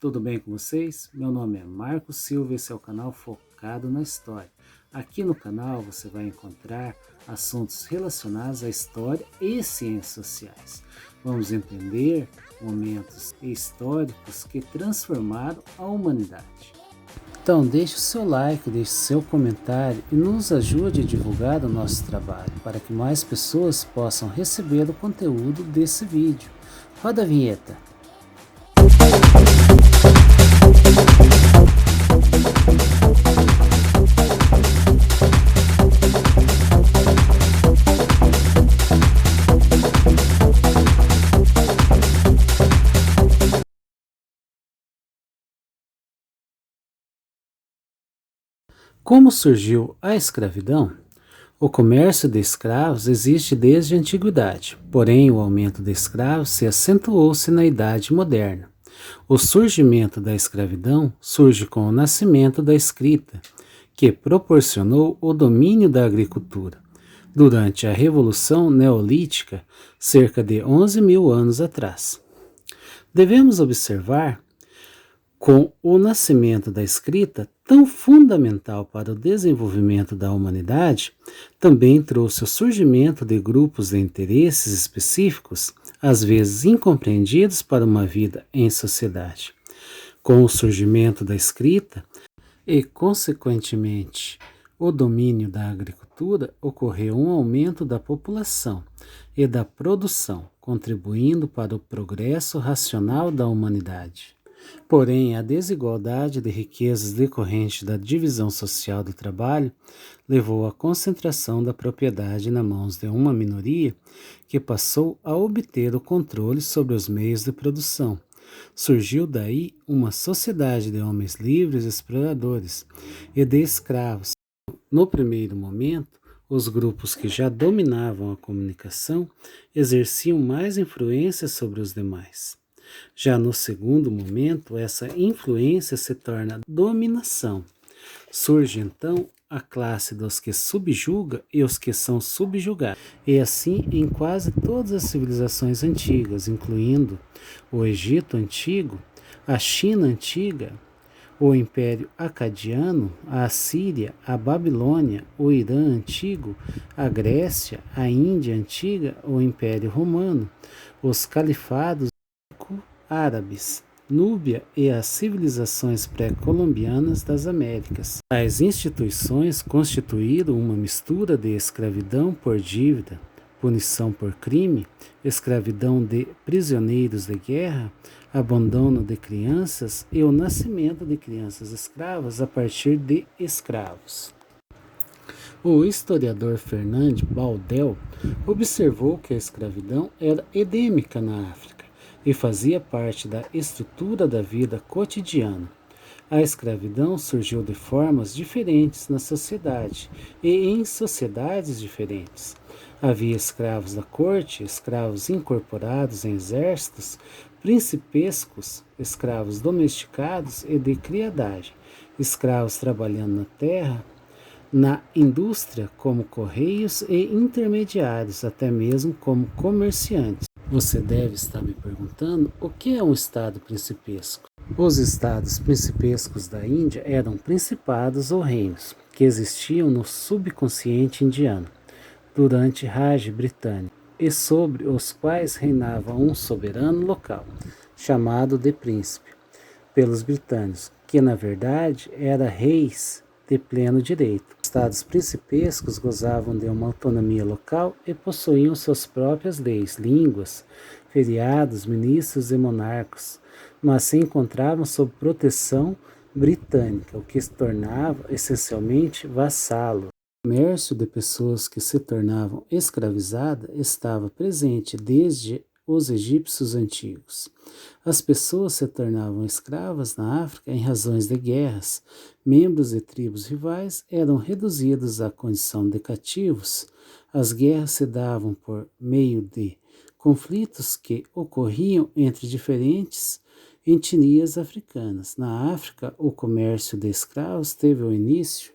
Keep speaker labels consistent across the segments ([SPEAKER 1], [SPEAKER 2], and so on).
[SPEAKER 1] tudo bem com vocês? Meu nome é Marcos Silva e esse é o canal focado na história. Aqui no canal você vai encontrar assuntos relacionados à história e ciências sociais. Vamos entender momentos históricos que transformaram a humanidade. Então deixe o seu like, deixe o seu comentário e nos ajude a divulgar o nosso trabalho para que mais pessoas possam receber o conteúdo desse vídeo. Roda a vinheta. Como surgiu a escravidão? O comércio de escravos existe desde a antiguidade, porém o aumento de escravos se acentuou-se na Idade Moderna. O surgimento da escravidão surge com o nascimento da escrita, que proporcionou o domínio da agricultura. Durante a Revolução Neolítica, cerca de 11.000 anos atrás. Devemos observar com o nascimento da escrita, tão fundamental para o desenvolvimento da humanidade, também trouxe o surgimento de grupos de interesses específicos, às vezes incompreendidos para uma vida em sociedade. Com o surgimento da escrita e, consequentemente, o domínio da agricultura, ocorreu um aumento da população e da produção, contribuindo para o progresso racional da humanidade. Porém, a desigualdade de riquezas decorrente da divisão social do trabalho levou à concentração da propriedade nas mãos de uma minoria que passou a obter o controle sobre os meios de produção. Surgiu daí uma sociedade de homens livres exploradores e de escravos. No primeiro momento, os grupos que já dominavam a comunicação exerciam mais influência sobre os demais. Já no segundo momento, essa influência se torna dominação. Surge então a classe dos que subjuga e os que são subjugados. E assim em quase todas as civilizações antigas, incluindo o Egito Antigo, a China Antiga, o Império Acadiano, a Assíria, a Babilônia, o Irã Antigo, a Grécia, a Índia Antiga, o Império Romano, os califados árabes, Núbia e as civilizações pré-colombianas das Américas. Tais instituições constituíram uma mistura de escravidão por dívida, punição por crime, escravidão de prisioneiros de guerra, abandono de crianças e o nascimento de crianças escravas a partir de escravos. O historiador Fernand Baldel observou que a escravidão era endêmica na África e fazia parte da estrutura da vida cotidiana. A escravidão surgiu de formas diferentes na sociedade e em sociedades diferentes. Havia escravos da corte, escravos incorporados em exércitos, principescos, escravos domesticados e de criadagem, escravos trabalhando na terra, na indústria como correios e intermediários, até mesmo como comerciantes. Você deve estar me perguntando o que é um estado principesco. Os estados principescos da Índia eram principados ou reinos que existiam no subconsciente indiano durante Raj britânico e sobre os quais reinava um soberano local, chamado de príncipe, pelos britânicos, que na verdade era reis de pleno direito. Os estados principescos gozavam de uma autonomia local e possuíam suas próprias leis, línguas, feriados, ministros e monarcas, mas se encontravam sob proteção britânica, o que se tornava essencialmente vassalo. O comércio de pessoas que se tornavam escravizadas estava presente desde os egípcios antigos. As pessoas se tornavam escravas na África em razões de guerras. Membros de tribos rivais eram reduzidos à condição de cativos. As guerras se davam por meio de conflitos que ocorriam entre diferentes etnias africanas. Na África, o comércio de escravos teve o início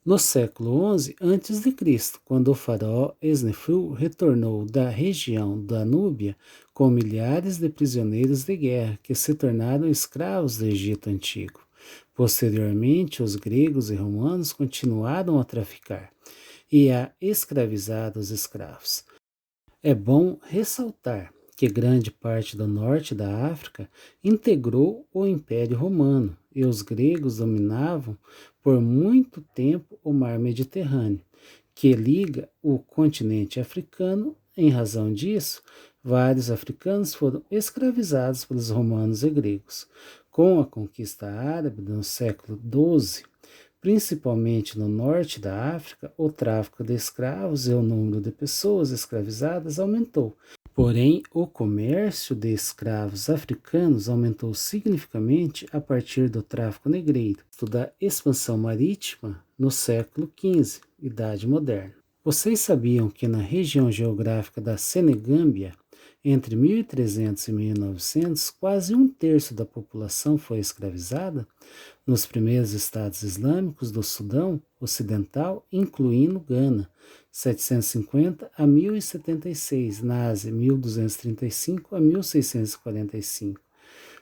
[SPEAKER 1] No século XI a.C., quando o faraó Esnefru retornou da região da Núbia com milhares de prisioneiros de guerra que se tornaram escravos do Egito Antigo. Posteriormente, os gregos e romanos continuaram a traficar e a escravizar os escravos. É bom ressaltar que grande parte do norte da África integrou o Império Romano e os gregos dominavam por muito tempo o Mar Mediterrâneo, que liga o continente africano. Em razão disso, vários africanos foram escravizados pelos romanos e gregos. Com a conquista árabe no século XII, principalmente no norte da África, o tráfico de escravos e o número de pessoas escravizadas aumentou. Porém, o comércio de escravos africanos aumentou significativamente a partir do tráfico negreiro, da expansão marítima no século XV, Idade Moderna. Vocês sabiam que na região geográfica da Senegâmbia, entre 1300 e 1900, quase um terço da população foi escravizada? Nos primeiros estados islâmicos do Sudão Ocidental, incluindo Gana, 750 a 1076, na Ásia, 1235 a 1645,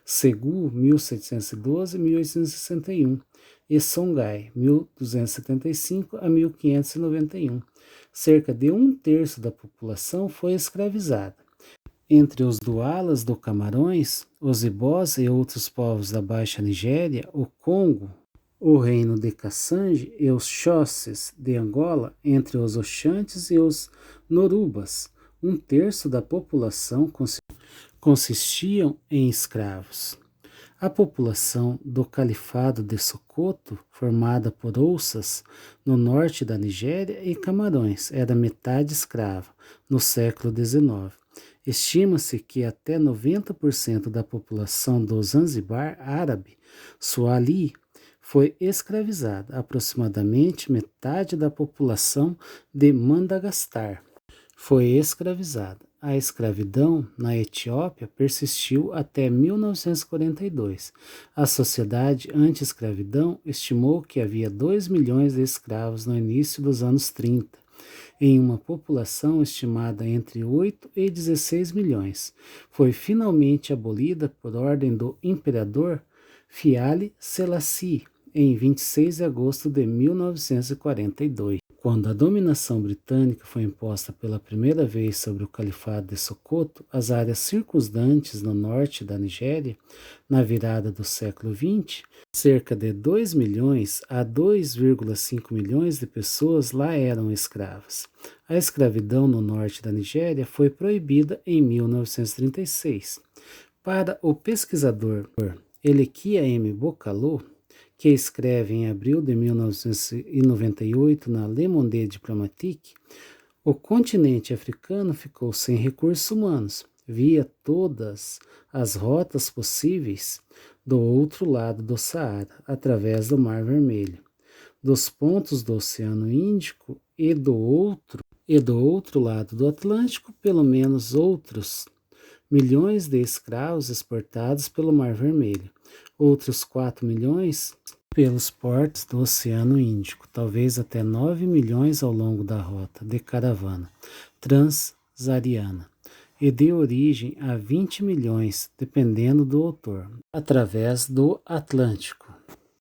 [SPEAKER 1] Segu, 1712 a 1861, e Songhai, 1275 a 1591. Cerca de um terço da população foi escravizada. Entre os dualas do Camarões, os ibós e outros povos da Baixa Nigéria, o Congo, o reino de Kassange e os Xhoses de Angola, entre os Oxantes e os Norubas, um terço da população consistiam em escravos. A população do Califado de Sokoto, formada por Oussas, no norte da Nigéria, e Camarões, era metade escrava, no século XIX. Estima-se que até 90% da população do Zanzibar árabe, Swahili, foi escravizada. Aproximadamente metade da população de Madagascar foi escravizada. A escravidão na Etiópia persistiu até 1942. A Sociedade Anti-Escravidão estimou que havia 2 milhões de escravos no início dos anos 30, em uma população estimada entre 8 e 16 milhões. Foi finalmente abolida por ordem do imperador Haile Selassie em 26 de agosto de 1942. Quando a dominação britânica foi imposta pela primeira vez sobre o Califado de Sokoto, as áreas circundantes no norte da Nigéria, na virada do século XX, cerca de 2 milhões a 2,5 milhões de pessoas lá eram escravas. A escravidão no norte da Nigéria foi proibida em 1936. Para o pesquisador Elequia M. Bocalô, que escreve em abril de 1998 na Le Monde Diplomatique, o continente africano ficou sem recursos humanos, via todas as rotas possíveis do outro lado do Saara, através do Mar Vermelho, dos pontos do Oceano Índico e do outro lado do Atlântico, pelo menos outros milhões de escravos exportados pelo Mar Vermelho, outros 4 milhões pelos portos do Oceano Índico, talvez até 9 milhões ao longo da rota de caravana transsaariana, e de origem a 20 milhões, dependendo do autor, através do Atlântico.